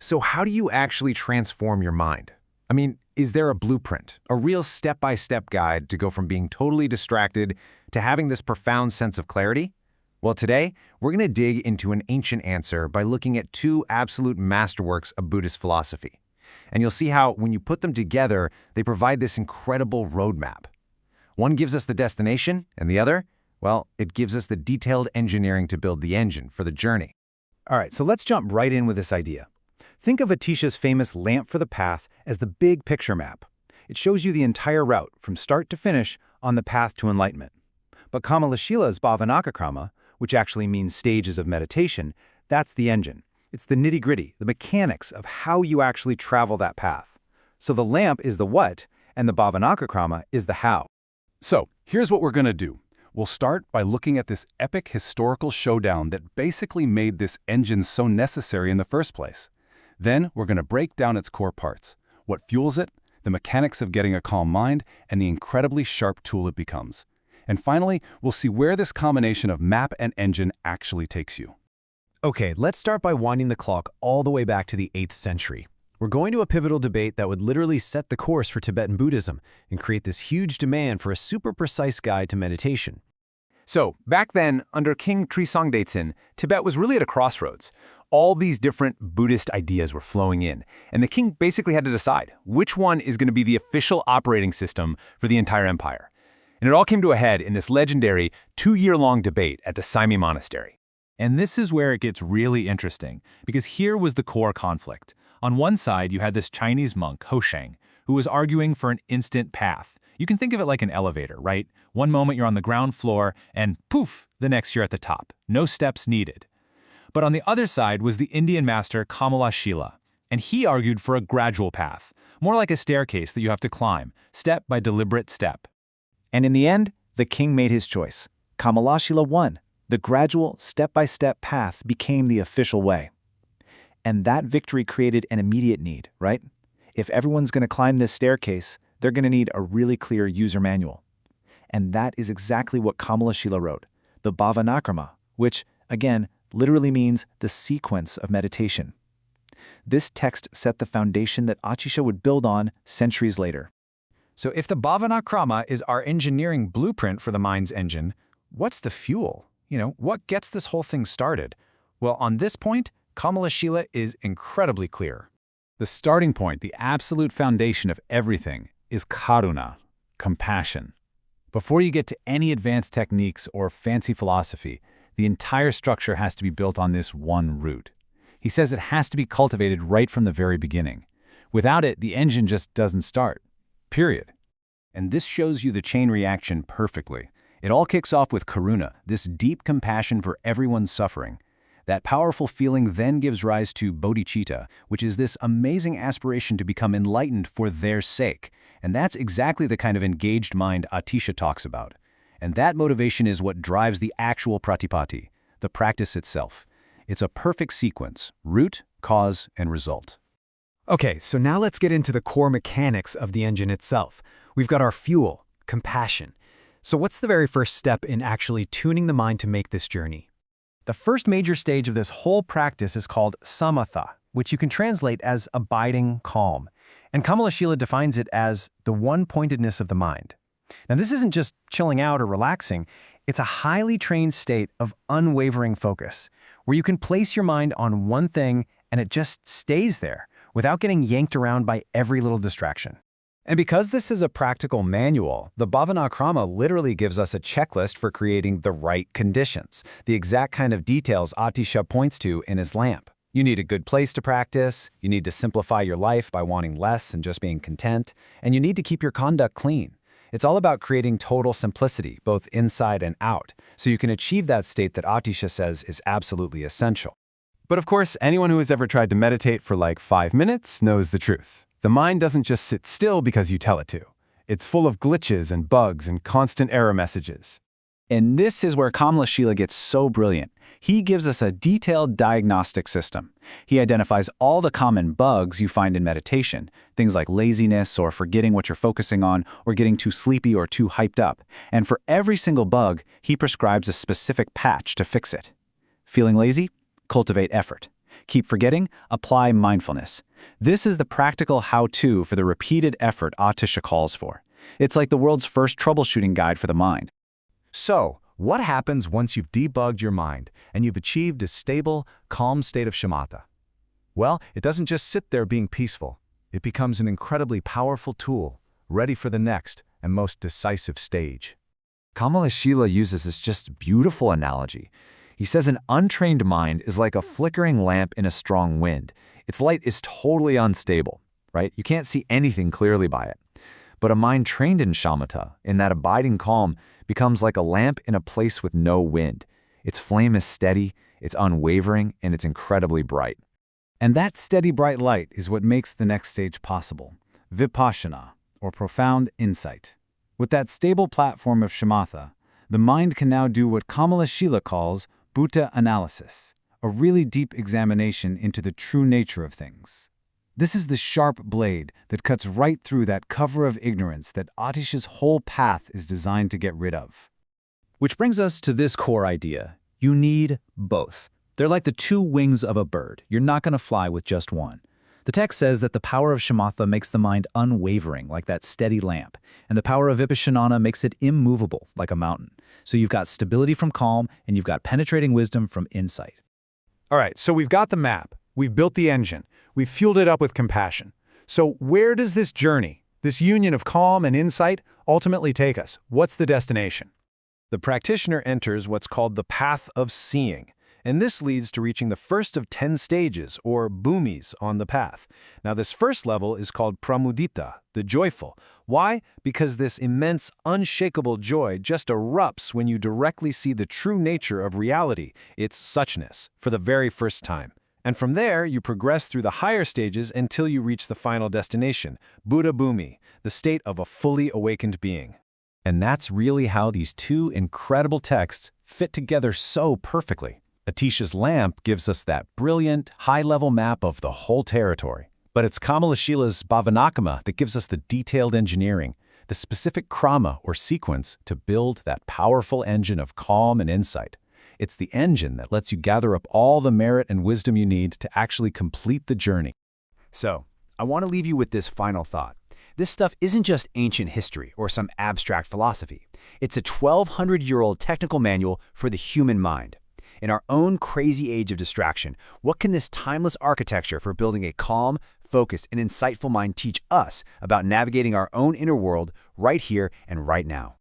So how do you actually transform your mind? I mean, is there a blueprint, a real step-by-step guide to go from being totally distracted to having this profound sense of clarity? Well, today, we're going to dig into an ancient answer by looking at two absolute masterworks of Buddhist philosophy. And you'll see how, when you put them together, they provide this incredible roadmap. One gives us the destination, and the other, well, it gives us the detailed engineering to build the engine for the journey. All right, so let's jump right in with this idea. Think of Atisha's famous lamp for the path as the big picture map. It shows you the entire route, from start to finish, on the path to enlightenment. But Kamalaśīla's Bhāvanākrama, which actually means stages of meditation, that's the engine. It's the nitty-gritty, the mechanics of how you actually travel that path. So the lamp is the what, and the Bhāvanākrama is the how. So, here's what we're going to do. We'll start by looking at this epic historical showdown that basically made this engine so necessary in the first place. Then, we're going to break down its core parts, what fuels it, the mechanics of getting a calm mind, and the incredibly sharp tool it becomes. And finally, we'll see where this combination of map and engine actually takes you. Okay, let's start by winding the clock all the way back to the 8th century. We're going to a pivotal debate that would literally set the course for Tibetan Buddhism and create this huge demand for a super precise guide to meditation. So, back then, under King Trisongdetsen, Tibet was really at a crossroads. All these different Buddhist ideas were flowing in, and the king basically had to decide which one is going to be the official operating system for the entire empire. And it all came to a head in this legendary 2-year-long debate at the Samye Monastery. And this is where it gets really interesting, because here was the core conflict. On one side, you had this Chinese monk, Hosheng, who was arguing for an instant path. You can think of it like an elevator, right? One moment you're on the ground floor, and poof, the next you're at the top. No steps needed. But on the other side was the Indian master Kamalaśīla, and he argued for a gradual path, more like a staircase that you have to climb, step by deliberate step. And in the end, the king made his choice. Kamalaśīla won. The gradual, step-by-step path became the official way. And that victory created an immediate need, right? If everyone's going to climb this staircase, they're going to need a really clear user manual. And that is exactly what Kamalaśīla wrote, the Bhāvanākrama, which, again, literally means the sequence of meditation. This text set the foundation that Atisha would build on centuries later. So if the Bhāvanākrama is our engineering blueprint for the mind's engine, what's the fuel? What gets this whole thing started? Well, on this point, Kamalaśīla is incredibly clear. The starting point, the absolute foundation of everything, is karuna, compassion. Before you get to any advanced techniques or fancy philosophy, the entire structure has to be built on this one root. He says it has to be cultivated right from the very beginning. Without it, the engine just doesn't start. Period. And this shows you the chain reaction perfectly. It all kicks off with karuna, this deep compassion for everyone's suffering. That powerful feeling then gives rise to Bodhichitta, which is this amazing aspiration to become enlightened for their sake. And that's exactly the kind of engaged mind Atisha talks about. And that motivation is what drives the actual pratipatti, the practice itself. It's a perfect sequence: root, cause, and result. Okay, so now let's get into the core mechanics of the engine itself. We've got our fuel, compassion. So what's the very first step in actually tuning the mind to make this journey? The first major stage of this whole practice is called samatha, which you can translate as abiding calm. And Kamalaśīla defines it as the one-pointedness of the mind. Now, this isn't just chilling out or relaxing. It's a highly trained state of unwavering focus, where you can place your mind on one thing and it just stays there without getting yanked around by every little distraction. And because this is a practical manual, the Bhāvanākrama literally gives us a checklist for creating the right conditions, the exact kind of details Atisha points to in his lamp. You need a good place to practice, you need to simplify your life by wanting less and just being content, and you need to keep your conduct clean. It's all about creating total simplicity, both inside and out, so you can achieve that state that Atisha says is absolutely essential. But of course, anyone who has ever tried to meditate for like 5 minutes knows the truth. The mind doesn't just sit still because you tell it to. It's full of glitches and bugs and constant error messages. And this is where Kamalaśīla gets so brilliant. He gives us a detailed diagnostic system. He identifies all the common bugs you find in meditation, things like laziness or forgetting what you're focusing on or getting too sleepy or too hyped up. And for every single bug, he prescribes a specific patch to fix it. Feeling lazy? Cultivate effort. Keep forgetting? Apply mindfulness. This is the practical how-to for the repeated effort Atisha calls for. It's like the world's first troubleshooting guide for the mind. So, what happens once you've debugged your mind and you've achieved a stable, calm state of shamatha? Well, it doesn't just sit there being peaceful. It becomes an incredibly powerful tool, ready for the next and most decisive stage. Kamalaśīla uses this just beautiful analogy. He says an untrained mind is like a flickering lamp in a strong wind. Its light is totally unstable, right? You can't see anything clearly by it. But a mind trained in shamatha, in that abiding calm, becomes like a lamp in a place with no wind. Its flame is steady, it's unwavering, and it's incredibly bright. And that steady bright light is what makes the next stage possible, vipassana, or profound insight. With that stable platform of shamatha, the mind can now do what Kamalaśīla calls Bhuta analysis, a really deep examination into the true nature of things. This is the sharp blade that cuts right through that cover of ignorance that Atisha's whole path is designed to get rid of. Which brings us to this core idea. You need both. They're like the two wings of a bird. You're not going to fly with just one. The text says that the power of shamatha makes the mind unwavering, like that steady lamp, and the power of vipassana makes it immovable, like a mountain. So you've got stability from calm, and you've got penetrating wisdom from insight. All right, so we've got the map, we've built the engine, we've fueled it up with compassion. So where does this journey, this union of calm and insight, ultimately take us? What's the destination? The practitioner enters what's called the path of seeing, and this leads to reaching the first of 10 stages, or bhumis, on the path. Now, this first level is called pramudita, the joyful. Why? Because this immense, unshakable joy just erupts when you directly see the true nature of reality, its suchness, for the very first time. And from there, you progress through the higher stages until you reach the final destination, Buddha Bhumi, the state of a fully awakened being. And that's really how these two incredible texts fit together so perfectly. Atisha's lamp gives us that brilliant, high-level map of the whole territory. But it's Kamalaśīla's Bhāvanākrama that gives us the detailed engineering, the specific krama or sequence to build that powerful engine of calm and insight. It's the engine that lets you gather up all the merit and wisdom you need to actually complete the journey. So, I want to leave you with this final thought. This stuff isn't just ancient history or some abstract philosophy. It's a 1,200-year-old technical manual for the human mind. In our own crazy age of distraction, what can this timeless architecture for building a calm, focused, and insightful mind teach us about navigating our own inner world right here and right now?